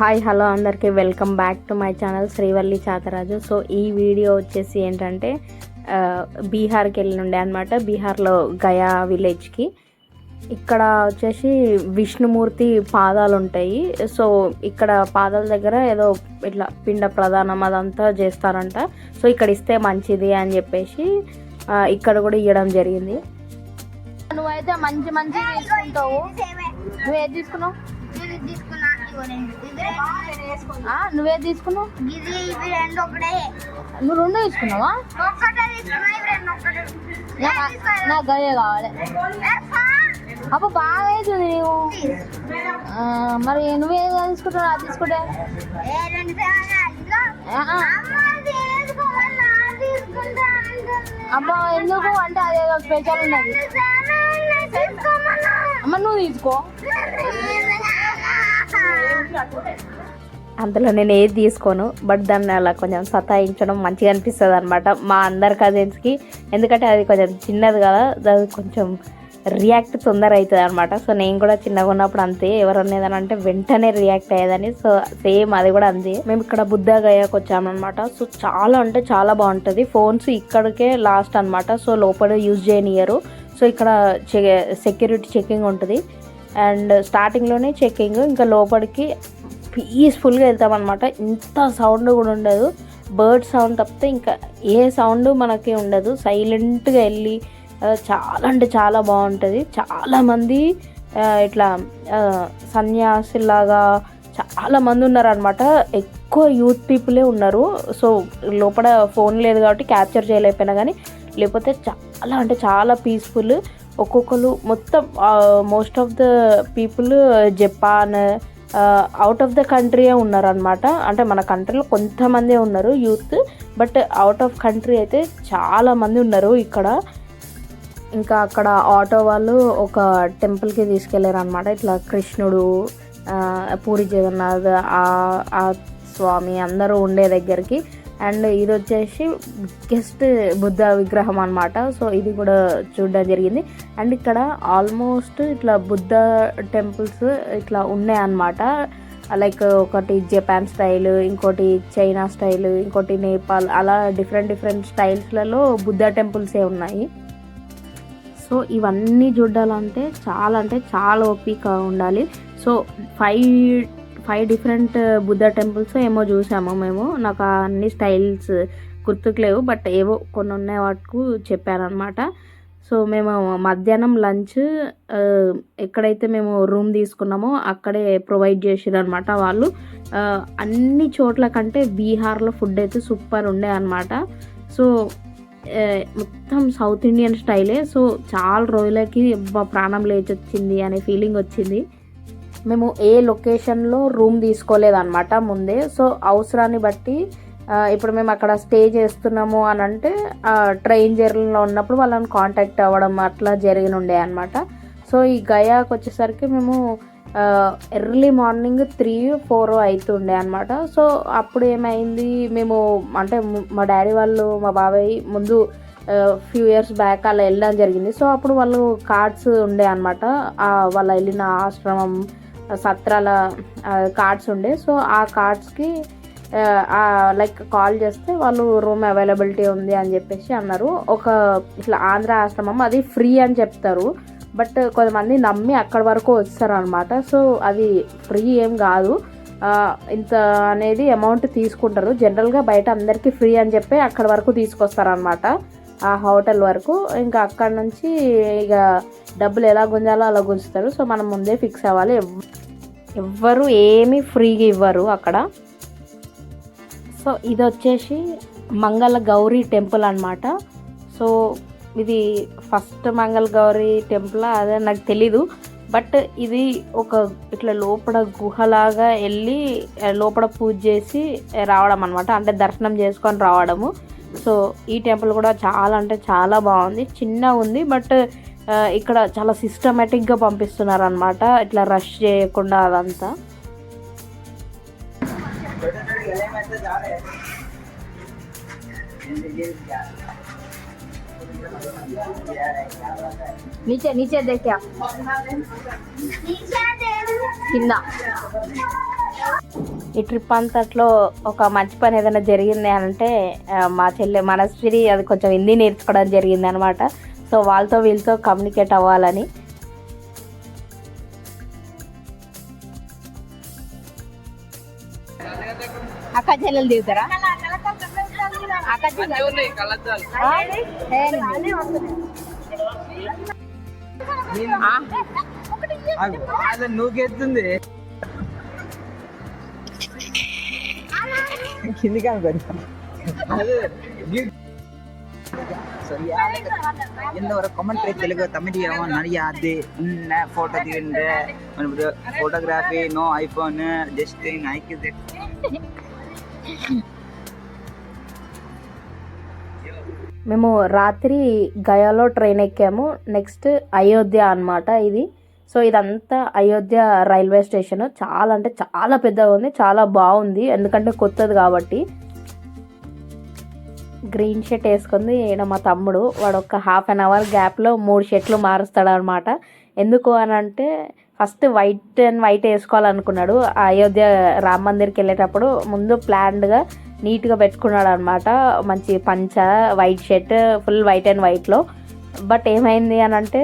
Hi hello అందరికీ welcome back to my channel Srivalli Chataraju. So ఈ video వచ్చేసి ఏంటంటే బీహార్కి వెళ్ళిండే అనమాట. బీహార్లో గయా విలేజ్కి. ఇక్కడ వచ్చేసి విష్ణుమూర్తి పాదాలు ఉంటాయి. సో ఇక్కడ పాదాల దగ్గర ఏదో ఇట్లా పిండ ప్రదానం అదంతా చేస్తారంట. సో ఇక్కడ ఇస్తే మంచిది అని చెప్పేసి ఇక్కడ కూడా ఇవ్వడం జరిగింది. నువ్వైతే మంచి మంచి తీసుకుంటావు. నువ్వేది తీసుకున్నావు? నువ్వే తీసుకున్నావు? నువ్వు రెండు తీసుకున్నావా? నాకు గదే కావాలి. అప్పుడు బాగా అవుతుంది నీవు. మరి నువ్వే తీసుకుంటావు? అది తీసుకుంటే అబ్బా ఎందుకు అంటే అదేదో స్పెషల్ ఉన్నది. అమ్మ నువ్వు తీసుకో. అందులో నేను ఏది తీసుకోను, బట్ దాన్ని అలా కొంచెం సతాయించడం మంచిగా అనిపిస్తుంది అనమాట మా అందరి కజిన్స్కి. ఎందుకంటే అది కొంచెం చిన్నది కదా, అది కొంచెం రియాక్ట్ తొందర అవుతుంది అనమాట. సో నేను కూడా చిన్నగా ఉన్నప్పుడు అంతే, ఎవరన్నా ఏదైనా అంటే వెంటనే రియాక్ట్ అయ్యేదని. సో సేమ్ అది కూడా అంతే. మేము ఇక్కడ బుద్ధ గయాకి వచ్చామన్నమాట. సో చాలా అంటే చాలా బాగుంటుంది. ఫోన్స్ ఇక్కడికే లాస్ట్ అనమాట. సో లోపల యూజ్ చేయనియరు. సో ఇక్కడ సెక్యూరిటీ చెకింగ్ ఉంటుంది అండ్ స్టార్టింగ్లోనే చెకింగ్. ఇంకా లోపలికి పీస్ఫుల్గా వెళ్తామన్నమాట. ఇంత సౌండ్ కూడా ఉండదు. బర్డ్ సౌండ్ తప్పితే ఇంకా ఏ సౌండ్ మనకి ఉండదు. సైలెంట్గా వెళ్ళి చాలా అంటే చాలా బాగుంటుంది. చాలామంది ఇట్లా సన్యాసిలాగా చాలామంది ఉన్నారనమాట. ఎక్కువ యూత్ పీపులే ఉన్నారు. సో లోపల ఫోన్ లేదు కాబట్టి క్యాప్చర్ చేయలేకపోయినా, కానీ లేకపోతే చాలా అంటే చాలా పీస్ఫుల్. ఒక్కొక్కరు మొత్తం most of the people Japan, out of the కంట్రీయే ఉన్నారనమాట. అంటే మన కంట్రీలో కొంతమందే ఉన్నారు youth, but out of country అయితే చాలామంది ఉన్నారు ఇక్కడ. ఇంకా అక్కడ ఆటో వాళ్ళు ఒక టెంపుల్కి తీసుకెళ్ళారు అనమాట. ఇట్లా కృష్ణుడు, పూరి జగన్నాథ్, ఆ స్వామి అందరూ ఉండే దగ్గరికి. అండ్ ఇది వచ్చేసి బిగ్గెస్ట్ బుద్ధ విగ్రహం అనమాట. సో ఇది కూడా చూడడం జరిగింది. అండ్ ఇక్కడ ఆల్మోస్ట్ ఇట్లా బుద్ధ టెంపుల్స్ ఇట్లా ఉన్నాయి అన్నమాట. లైక్ ఒకటి జపాన్ స్టైల్, ఇంకోటి చైనా స్టైల్, ఇంకోటి నేపాల్, అలా డిఫరెంట్ స్టైల్స్లలో బుద్ధ టెంపుల్సే ఉన్నాయి. సో ఇవన్నీ చూడాలంటే చాలా ఓపిక ఉండాలి. So five different Buddha temples ఏమో చూసాము మేము. నాకు అన్ని స్టైల్స్ గుర్తుకు లేవు, బట్ ఏవో కొన్ని ఉన్నాయి వాటికు చెప్పారనమాట. సో మేము మధ్యాహ్నం లంచ్ ఎక్కడైతే మేము రూమ్ తీసుకున్నామో అక్కడే ప్రొవైడ్ చేసారనమాట వాళ్ళు. అన్ని చోట్ల కంటే బీహార్లో ఫుడ్ అయితే సూపర్ ఉండే అనమాట. సో మొత్తం సౌత్ ఇండియన్ స్టైలే. సో చాలా రోజులకి ప్రాణం లేచొచ్చింది అనే ఫీలింగ్ వచ్చింది. మేము ఏ లొకేషన్లో రూమ్ తీసుకోలేదన్నమాట ముందే. సో అవసరాన్ని బట్టి ఇప్పుడు మేము అక్కడ స్టే చేస్తున్నాము అని అంటే ట్రైన్ జర్నీలో ఉన్నప్పుడు వాళ్ళని కాంటాక్ట్ అవ్వడం అట్లా జరిగినుండే అనమాట. సో ఈ గయాకి వచ్చేసరికి మేము ఎర్లీ మార్నింగ్ 3-4 అవుతుండే అనమాట. సో అప్పుడు ఏమైంది, మేము అంటే మా డాడీ వాళ్ళు, మా బాబాయ్ ముందు ఫ్యూ ఇయర్స్ బ్యాక్ అలా వెళ్ళడం జరిగింది. సో అప్పుడు వాళ్ళు కార్డ్స్ ఉండే అనమాట. వాళ్ళు వెళ్ళిన ఆశ్రమం సత్రాల కార్డ్స్ ఉండే. సో ఆ కార్డ్స్కి లైక్ కాల్ చేస్తే వాళ్ళు రూమ్ అవైలబిలిటీ ఉంది అని చెప్పేసి అన్నారు. ఒక ఇట్లా ఆంధ్ర ఆశ్రమం, అది ఫ్రీ అని చెప్తారు, బట్ కొంతమంది నమ్మి అక్కడి వరకు వస్తారు అనమాట. సో అది ఫ్రీ ఏం కాదు, ఇంత అనేది అమౌంట్ తీసుకుంటారు. జనరల్గా బయట అందరికీ ఫ్రీ అని చెప్పి అక్కడి వరకు తీసుకొస్తారనమాట, ఆ హోటల్ వరకు. ఇంకా అక్కడ నుంచి ఇక డబ్బులు ఎలా గుంజాలో అలా గుంజుతారు. సో మనం ముందే ఫిక్స్ అవ్వాలి. ఎవ్వరు ఏమీ ఫ్రీగా ఇవ్వరు అక్కడ. సో ఇది వచ్చేసి మంగళ గౌరీ టెంపుల్ అనమాట. సో ఇది ఫస్ట్ మంగళ గౌరీ టెంపుల్ అదే నాకు తెలీదు, బట్ ఇది ఒక ఇట్లా లోపల గుహలాగా వెళ్ళి లోపల పూజ చేసి రావడం అనమాట. అంటే దర్శనం చేసుకొని రావడము. సో ఈ టెంపుల్ కూడా చాలా అంటే చాలా బాగుంది. చిన్నగా ఉంది, బట్ ఇక్కడ చాలా సిస్టమేటిక్గా పంపిస్తున్నారు అనమాట, ఇట్లా రష్ చేయకుండా అదంతా. नीचे नीचे देखिए కింద ఈ ట్రిప్ అంతట్లో ఒక మంచి పని ఏదైనా జరిగింది అని అంటే మా చెల్లె మనస్విని అది కొంచెం హిందీ నేర్చుకోవడం జరిగింది అనమాట. సో వాళ్ళతో వీళ్ళతో కమ్యూనికేట్ అవ్వాలని. అక్క చెల్లెలు దిగుతారా? నువ్వుకెత్తుంది కింది కాదు இந்த ஒரு கமெண்ட்ரி தெலுங்கு தமிழ் நிறைய அது ஃபோட்டோ தீண்டு ஃபோட்டோகிராஃபி நோ ஐஃபோனு ஜஸ்ட் நைக்குது. మేము రాత్రి గయాలో ట్రైన్ ఎక్కాము. నెక్స్ట్ అయోధ్య అన్నమాట ఇది. సో ఇదంతా అయోధ్య రైల్వే స్టేషన్. చాలా అంటే చాలా పెద్దగా ఉంది, చాలా బాగుంది ఎందుకంటే కొత్తది కాబట్టి. గ్రీన్ షర్ట్ వేసుకుంది ఈయన మా తమ్ముడు. వాడు ఒక హాఫ్ అన్ అవర్ గ్యాప్లో 3 షర్ట్లు మారుస్తాడు అనమాట. ఎందుకు అని అంటే ఫస్ట్ వైట్ అండ్ వైట్ వేసుకోవాలనుకున్నాడు. అయోధ్య రామ్ మందిర్కి వెళ్ళేటప్పుడు ముందు ప్లాన్డ్గా నీట్గా పెట్టుకున్నాడు అనమాట. మంచి పంచ, white shirt, full white and వైట్లో. బట్ ఏమైంది అని అంటే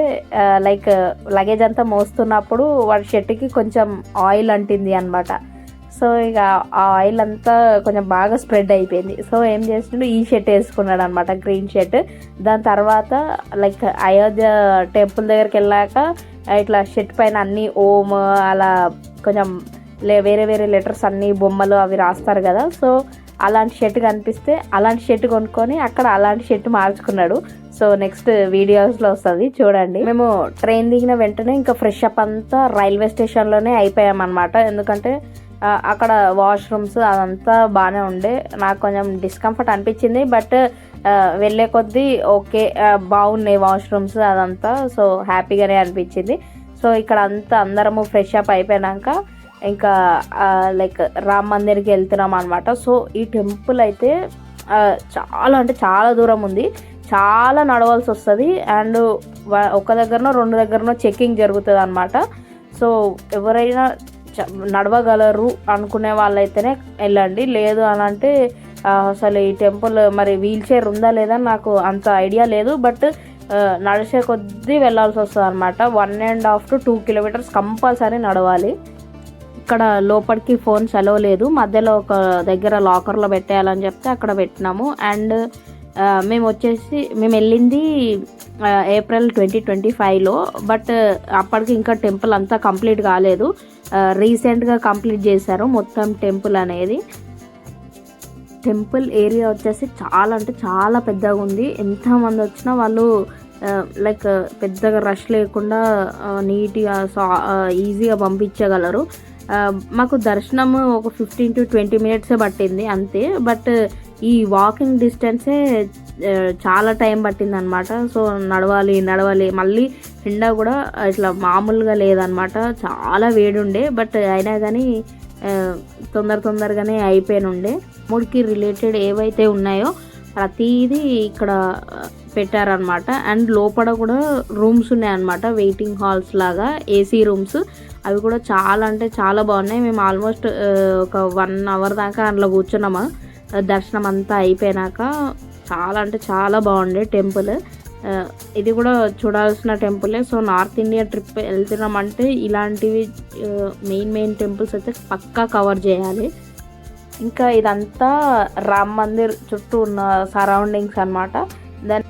లైక్ లగేజ్ అంతా మోస్తున్నప్పుడు వాడి షర్ట్కి కొంచెం ఆయిల్ అంటింది అనమాట. సో ఇక ఆ ఆయిల్ అంతా కొంచెం బాగా స్ప్రెడ్ అయిపోయింది. సో ఏం చేస్తున్నాడు, ఈ షర్ట్ వేసుకున్నాడు అనమాట, గ్రీన్ షర్ట్. దాని తర్వాత లైక్ అయోధ్య టెంపుల్ దగ్గరికి వెళ్ళాక ఇట్లా షర్ట్ పైన అన్ని ఓం అలా కొంచెం వేరే వేరే లెటర్స్ అన్ని బొమ్మలు అవి రాస్తారు కదా. సో అలాంటి షర్ట్ కనిపిస్తే అలాంటి షర్ట్ కొనుక్కొని అక్కడ అలాంటి షర్ట్ మార్చుకున్నాడు. సో నెక్స్ట్ వీడియోస్లో వస్తుంది చూడండి. మేము ట్రైన్ దిగిన వెంటనే ఇంకా ఫ్రెష్ అప్ అంతా రైల్వే స్టేషన్లోనే అయిపోయామన్నమాట. ఎందుకంటే అక్కడ వాష్రూమ్స్ అదంతా బాగానే ఉండే. నాకు కొంచెం డిస్కంఫర్ట్ అనిపించింది, బట్ వెళ్ళే కొద్దీ ఓకే బాగున్నాయి వాష్రూమ్స్ అదంతా. సో హ్యాపీగానే అనిపించింది. సో ఇక్కడ అంతా అందరము ఫ్రెష్ అప్ అయిపోయాక ఇంకా లైక్ రామ్ మందిర్కి వెళ్తున్నాం అనమాట. సో ఈ టెంపుల్ అయితే చాలా అంటే చాలా దూరం ఉంది, చాలా నడవాల్సి వస్తుంది. అండ్ ఒక దగ్గరనో 2 దగ్గరనో చెక్కింగ్ జరుగుతుంది అనమాట. సో ఎవరైనా నడవగలరు అనుకునే వాళ్ళైతేనే వెళ్ళండి. లేదు అని అంటే అసలు ఈ టెంపుల్ మరి వీల్ చైర్ ఉందా లేదా నాకు అంత ఐడియా లేదు, బట్ నడిచే కొద్దీ వెళ్ళాల్సి వస్తుంది అనమాట. 1.5 to 2 kilometers కంపల్సరీ నడవాలి. ఇక్కడ లోపలికి ఫోన్స్ అలో లేదు. మధ్యలో ఒక దగ్గర లాకర్లో పెట్టేయాలని చెప్తే అక్కడ పెట్టినాము. అండ్ మేము వెళ్ళింది April 2025లో. బట్ అప్పటికి ఇంకా టెంపుల్ అంతా కంప్లీట్ కాలేదు, రీసెంట్గా కంప్లీట్ చేశారు మొత్తం టెంపుల్ అనేది. టెంపుల్ ఏరియా వచ్చేసి చాలా అంటే చాలా పెద్దగా ఉంది. ఎంతమంది వచ్చినా వాళ్ళు లైక్ పెద్దగా రష్ లేకుండా నీట్గా ఈజీగా పంపించగలరు. మాకు దర్శనం ఒక 15 to 20 minutes పట్టింది అంతే. బట్ ఈ వాకింగ్ డిస్టెన్సే చాలా టైం పట్టింది అనమాట. సో నడవాలి మళ్ళీ ఎండ కూడా ఇట్లా మామూలుగా లేదనమాట, చాలా వేడి ఉండే. బట్ అయినా కానీ తొందరగానే అయిపోయినుండే. మూడికి రిలేటెడ్ ఏవైతే ఉన్నాయో ప్రతిదీ ఇక్కడ పెట్టారనమాట. అండ్ లోపల కూడా రూమ్స్ ఉన్నాయన్నమాట, వెయిటింగ్ హాల్స్ లాగా, ఏసీ రూమ్స్. అవి కూడా చాలా అంటే చాలా బాగున్నాయి. మేము ఆల్మోస్ట్ ఒక 1 hour దాకా అందులో కూర్చున్నాము దర్శనం అంతా అయిపోయినాక. చాలా అంటే చాలా బాగుండే టెంపుల్. ఇది కూడా చూడాల్సిన టెంపులే. సో నార్త్ ఇండియా ట్రిప్ వెళ్తున్నామంటే ఇలాంటివి మెయిన్ టెంపుల్స్ అయితే పక్కా కవర్ చేయాలి. ఇంకా ఇదంతా రామ్ మందిర్ చుట్టూ ఉన్న సరౌండింగ్స్ అన్నమాట. దాని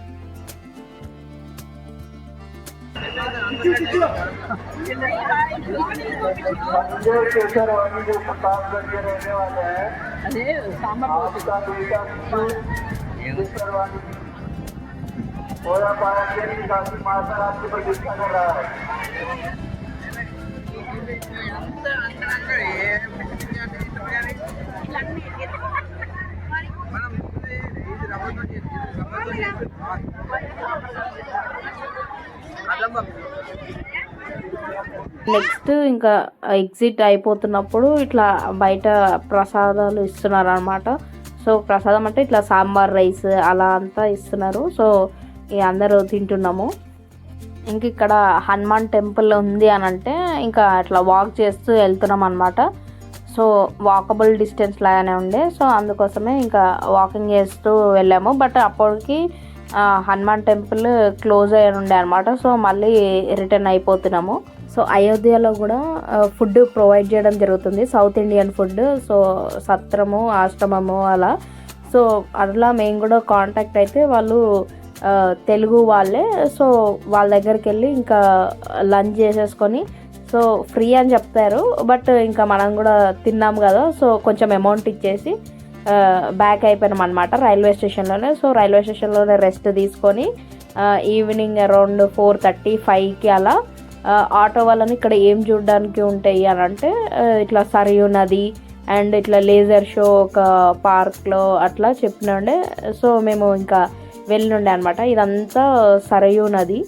నెక్స్ట్ ఇంకా ఎగ్జిట్ అయిపోతున్నప్పుడు ఇట్లా బయట ప్రసాదాలు ఇస్తున్నారు అనమాట. సో ప్రసాదం అంటే ఇట్లా సాంబార్ రైస్ అలా అంతా ఇస్తున్నారు. సో అందరూ తింటున్నాము. ఇంక ఇక్కడ హనుమాన్ టెంపుల్ ఉంది అని అంటే ఇంకా అట్లా వాక్ చేస్తూ వెళ్తున్నాం అనమాట. సో వాకబుల్ డిస్టెన్స్ లాగానే ఉండే, సో అందుకోసమే ఇంకా వాకింగ్ చేస్తూ వెళ్ళాము. బట్ అప్పటికి హనుమాన్ టెంపుల్ క్లోజ్ అయ్యి ఉండే అనమాట. సో మళ్ళీ రిటర్న్ అయిపోతున్నాము. సో అయోధ్యలో కూడా ఫుడ్ ప్రొవైడ్ చేయడం జరుగుతుంది, సౌత్ ఇండియన్ ఫుడ్. సో సత్రము, ఆశ్రమము అలా. సో అట్లా మేము కూడా కాంటాక్ట్ అయితే వాళ్ళు తెలుగు వాళ్ళే. సో వాళ్ళ దగ్గరికి వెళ్ళి ఇంకా లంచ్ చేసేసుకొని, సో ఫ్రీ అని చెప్తారు, బట్ ఇంకా మనం కూడా తిన్నాము కదా, సో కొంచెం అమౌంట్ ఇచ్చేసి బ్యాక్ అయిపోయినాం అనమాట రైల్వే స్టేషన్లోనే. సో రైల్వే స్టేషన్లోనే రెస్ట్ తీసుకొని ఈవినింగ్ అరౌండ్ 4:30-5కి అలా ఆటో వాళ్ళని ఇక్కడ ఏం చూడడానికి ఉంటాయి అని అంటే ఇట్లా సరియు నది అండ్ ఇట్లా లేజర్ షో ఒక పార్క్లో అట్లా చెప్పినండే. సో మేము ఇంకా వెళ్ళుండే అనమాట. ఇదంతా సరయూ నది.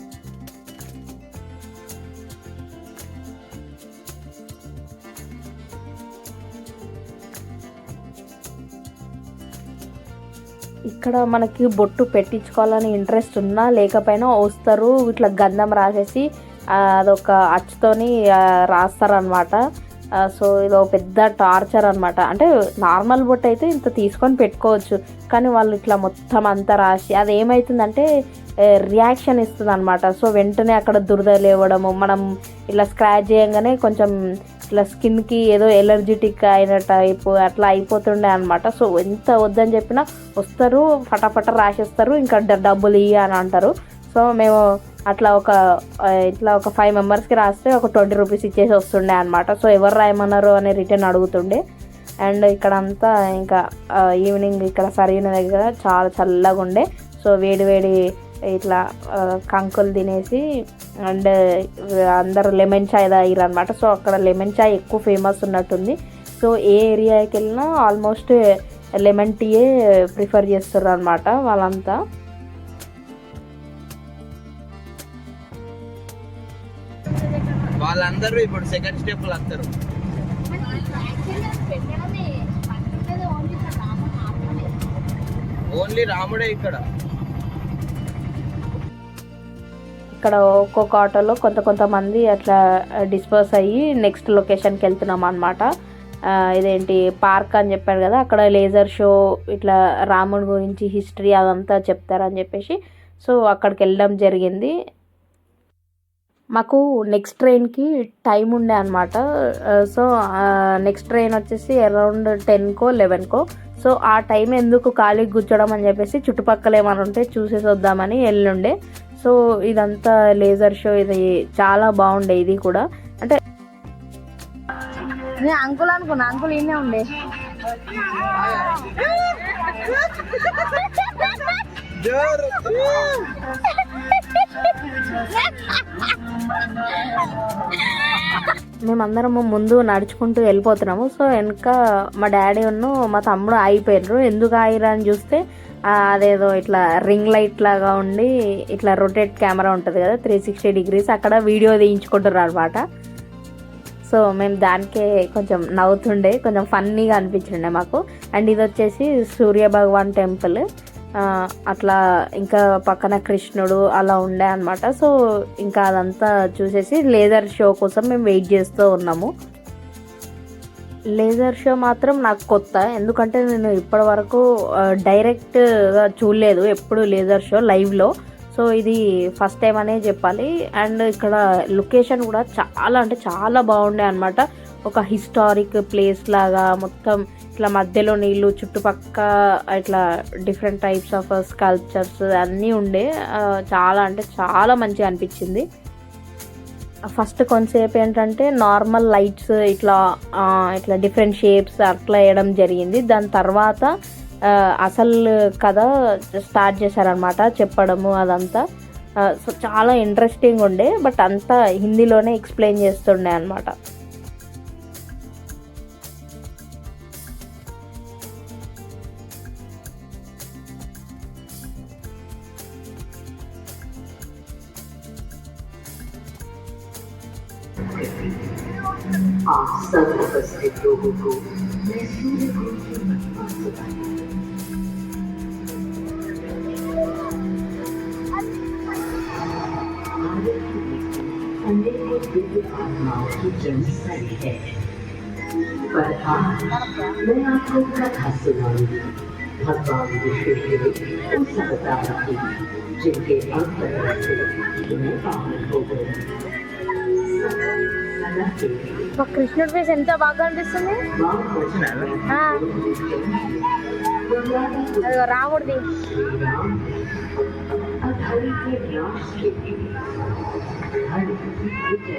ఇక్కడ మనకి బొట్టు పెట్టించుకోవాలని ఇంట్రెస్ట్ ఉన్నా లేకపోయినా వస్తారు, ఇట్లా గంధం రాసేసి అదొక అచ్చుతోని రాస్తారనమాట. సో ఇది ఒక పెద్ద టార్చర్ అనమాట. అంటే నార్మల్ బొట్టు అయితే ఇంత తీసుకొని పెట్టుకోవచ్చు, కానీ వాళ్ళు ఇట్లా మొత్తం అంతా రాసి అది ఏమవుతుందంటే రియాక్షన్ ఇస్తుంది అనమాట. సో వెంటనే అక్కడ దురద లేవడము, మనం ఇలా స్క్రాచ్ చేయగానే కొంచెం ఇట్లా స్కిన్కి ఏదో ఎలర్జెటిక్ అయిన టైపు అట్లా అయిపోతుండే అనమాట. సో ఎంత వద్దని చెప్పినా వస్తారు, ఫటాఫట రాసేస్తారు, ఇంకా డబ్బులు ఇయ్యి అని అంటారు. సో మేము అట్లా ఒక 5 మెంబర్స్కి రాస్తే ఒక 20 రూపీస్ ఇచ్చేసి వస్తుండే అనమాట. సో ఎవరు రాయమన్నారు అని రిటర్న్ అడుగుతుండే. అండ్ ఇక్కడ అంతా ఇంకా ఈవినింగ్ ఇక్కడ సరైన దగ్గర చాలా చల్లగా ఉండే. సో వేడి ఇట్లా కంకులు తినేసి అండ్ అందరూ లెమన్ చాయ్ తాగిరు అనమాట. సో అక్కడ లెమన్ చాయ్ ఎక్కువ ఫేమస్ ఉన్నట్టుంది. సో ఏ ఏరియాకి వెళ్ళినా ఆల్మోస్ట్ లెమన్ టీయే ప్రిఫర్ చేస్తారు అనమాట వాళ్ళంతా. వాళ్ళందరూ ఇప్పుడు సెకండ్ స్టెప్ వస్తారు. ఓన్లీ రాముడే ఇక్కడ. ఒక్కొక్క ఆటోలో కొంతమంది అట్లా డిస్పర్స్ అయ్యి నెక్స్ట్ లొకేషన్కి వెళ్తున్నాం అనమాట. ఇదేంటి పార్క్ అని చెప్పాడు కదా, అక్కడ లేజర్ షో ఇట్లా రాముడి గురించి హిస్టరీ అదంతా చెప్తారని చెప్పేసి సో అక్కడికి వెళ్ళడం జరిగింది. మాకు నెక్స్ట్ ట్రైన్కి టైం ఉండే అనమాట. సో నెక్స్ట్ ట్రైన్ వచ్చేసి అరౌండ్ 10కో 11కో. సో ఆ టైం ఎందుకు ఖాళీకి కూర్చోడం అని చెప్పేసి చుట్టుపక్కల ఏమైనా ఉంటే చూసేసి వద్దామని వెళ్ళుండే. సో ఇదంతా లేజర్ షో, ఇది చాలా బాగుండే. ఇది కూడా అంటే నేను అంకుల్ అనుకున్నా, అంకుల్ ఈయనే ఉండే. మేమందరము ముందు నడుచుకుంటూ వెళ్ళిపోతున్నాము. సో వెనక మా డాడీ మా తమ్ముడు ఆగిపోయారు. ఎందుకు ఆగిరా అని చూస్తే అదేదో ఇట్లా రింగ్ లైట్ లాగా ఉండి ఇట్లా రొటేట్ కెమెరా ఉంటుంది కదా 360 degrees, అక్కడ వీడియో తీయించుకుంటున్నారు అనమాట. సో మేము దానికే కొంచెం నవ్వుతుండే, కొంచెం ఫన్నీగా అనిపించిండే మాకు. అండ్ ఇది వచ్చేసి సూర్య భగవాన్ టెంపుల్. అట్లా ఇంకా పక్కన కృష్ణుడు అలా ఉండే అనమాట. సో ఇంకా అదంతా చూసేసి లేజర్ షో కోసం మేము వెయిట్ చేస్తూ ఉన్నాము. లేజర్ షో మాత్రం నాకు కొత్త, ఎందుకంటే నేను ఇప్పటి వరకు డైరెక్ట్గా చూడలేదు ఎప్పుడు లేజర్ షో లైవ్లో. సో ఇది ఫస్ట్ టైం అనే చెప్పాలి. అండ్ ఇక్కడ లొకేషన్ కూడా చాలా అంటే చాలా బాగుండే అనమాట. ఒక హిస్టారిక్ ప్లేస్ లాగా మొత్తం ఇట్లా మధ్యలో నీళ్ళు, చుట్టుపక్క ఇట్లా డిఫరెంట్ టైప్స్ ఆఫ్ స్కల్ప్చర్స్ అన్నీ ఉండే. చాలా అంటే చాలా మంచిగా అనిపించింది. ఫస్ట్ కొంతసేపు ఏంటంటే నార్మల్ లైట్స్ ఇట్లా డిఫరెంట్ షేప్స్ అట్లా వేయడం జరిగింది. దాని తర్వాత అసలు కథ స్టార్ట్ చేశారనమాట చెప్పడము అదంతా. సో చాలా ఇంట్రెస్టింగ్ ఉండే, బట్ అంతా హిందీలోనే ఎక్స్ప్లెయిన్ చేస్తుండే అనమాట. आप सब उपस्थित लोगों को मैं सूर्य को संदेह को दिव्य आत्माओं की जन्मस्थली है। पर आज मैं आपको कथा सुनाऊंगी भगवान विष्णु के उस अवतार की जिनके अंतर्गत से मैं पावन हो गई। सदा के మా కృష్ణుడి ఫేస్ ఎంత బాగా అనిపిస్తుంది. ఆ, అదిగో రాముడిది. राम अधर्म के नाश के धर्म की विजय के।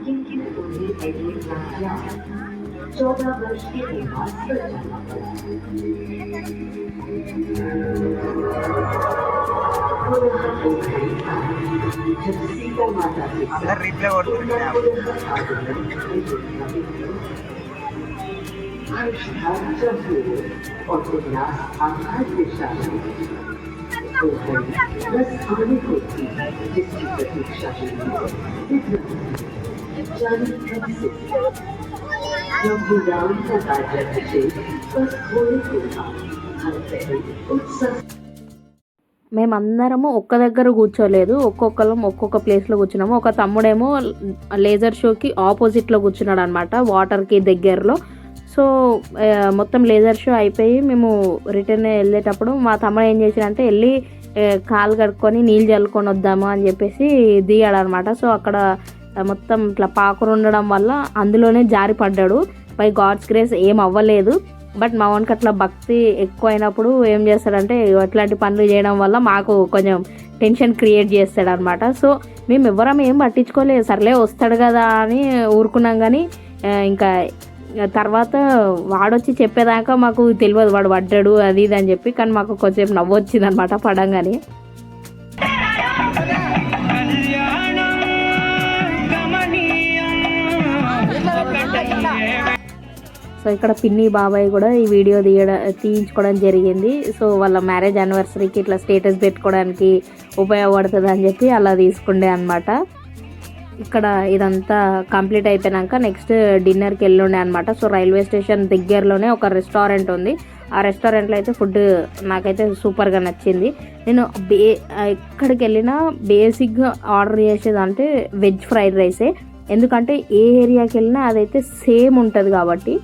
लेकिन उन्हें ऐसे संख्या 14 वर्ष के निवास पर जाना पड़ा। पुनः वो घड़ी आई जब सीता माता के అందరు రీప్లే కొడుతుంటే हर्ष था जब हुए और उल्लास आकाश दिशा में तो घड़ी बस आने को थी जिसकी प्रतीक्षा की जाने कब से जब राम का राज्य बस होने को था हर पहले उत्सव। మేమందరము ఒక్క దగ్గర కూర్చోలేదు, ఒక్కొక్కరం ఒక్కొక్క ప్లేస్లో కూర్చున్నాము. ఒక తమ్ముడేమో లేజర్ షోకి ఆపోజిట్లో కూర్చున్నాడు అనమాట, వాటర్కి దగ్గరలో. సో మొత్తం లేజర్ షో అయిపోయి మేము రిటర్న్ వెళ్ళేటప్పుడు మా తమ్ముడు ఏం చేసాడంటే వెళ్ళి కాలు కడుక్కొని నీళ్ళు చల్లుకొని వద్దాము అని చెప్పేసి దిగాడు అనమాట. సో అక్కడ మొత్తం ఇట్లా పాకురు ఉండడం వల్ల అందులోనే జారి పడ్డాడు. బై గాడ్స్ గ్రేస్ ఏం అవ్వలేదు. బట్ మా వానికి అట్లా భక్తి ఎక్కువ అయినప్పుడు ఏం చేస్తాడంటే అట్లాంటి పనులు చేయడం వల్ల మాకు కొంచెం టెన్షన్ క్రియేట్ చేస్తాడు అనమాట. సో మేము ఎవరం ఏం పట్టించుకోలేదు, సర్లే వస్తాడు కదా అని ఊరుకున్నాం. కానీ ఇంకా తర్వాత వాడొచ్చి చెప్పేదాకా మాకు తెలియదు వాడు పడ్డాడు అది ఇది అని చెప్పి. కానీ మాకు కొంచెం నవ్వు వచ్చింది అనమాట పడంగానే. సో ఇక్కడ పిన్ని బాబాయ్ కూడా ఈ వీడియో తీయించుకోవడం జరిగింది. సో వాళ్ళ మ్యారేజ్ యానివర్సరీకి ఇట్లా స్టేటస్ పెట్టుకోవడానికి ఉపయోగపడుతుంది అని చెప్పి అలా తీసుకుండే అనమాట. ఇక్కడ ఇదంతా కంప్లీట్ అయిపోయాక నెక్స్ట్ డిన్నర్కి వెళ్ళుండే అనమాట. సో రైల్వే స్టేషన్ దగ్గరలోనే ఒక రెస్టారెంట్ ఉంది. ఆ రెస్టారెంట్లో అయితే ఫుడ్ నాకైతే సూపర్గా నచ్చింది. నేను ఎక్కడికి వెళ్ళినా బేసిక్గా ఆర్డర్ చేసేది అంటే వెజ్ ఫ్రైడ్ రైసే. ఎందుకంటే ఏ ఏరియాకి వెళ్ళినా అదైతే సేమ్ ఉంటుంది కాబట్టి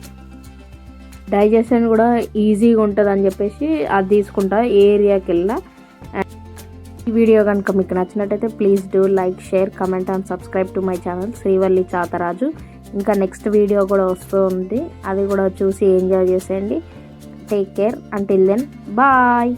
డైజెషన్ కూడా ఈజీగా ఉంటుంది అని చెప్పేసి అది తీసుకుంటా ఏ ఏరియాకి వెళ్ళినా. ఈ వీడియో కనుక మీకు నచ్చినట్టయితే please do like, share, comment and subscribe to my channel Srivalli Chataraju. ఇంకా నెక్స్ట్ వీడియో కూడా వస్తుంది, అది కూడా చూసి ఎంజాయ్ చేసేయండి. Take care, until then bye.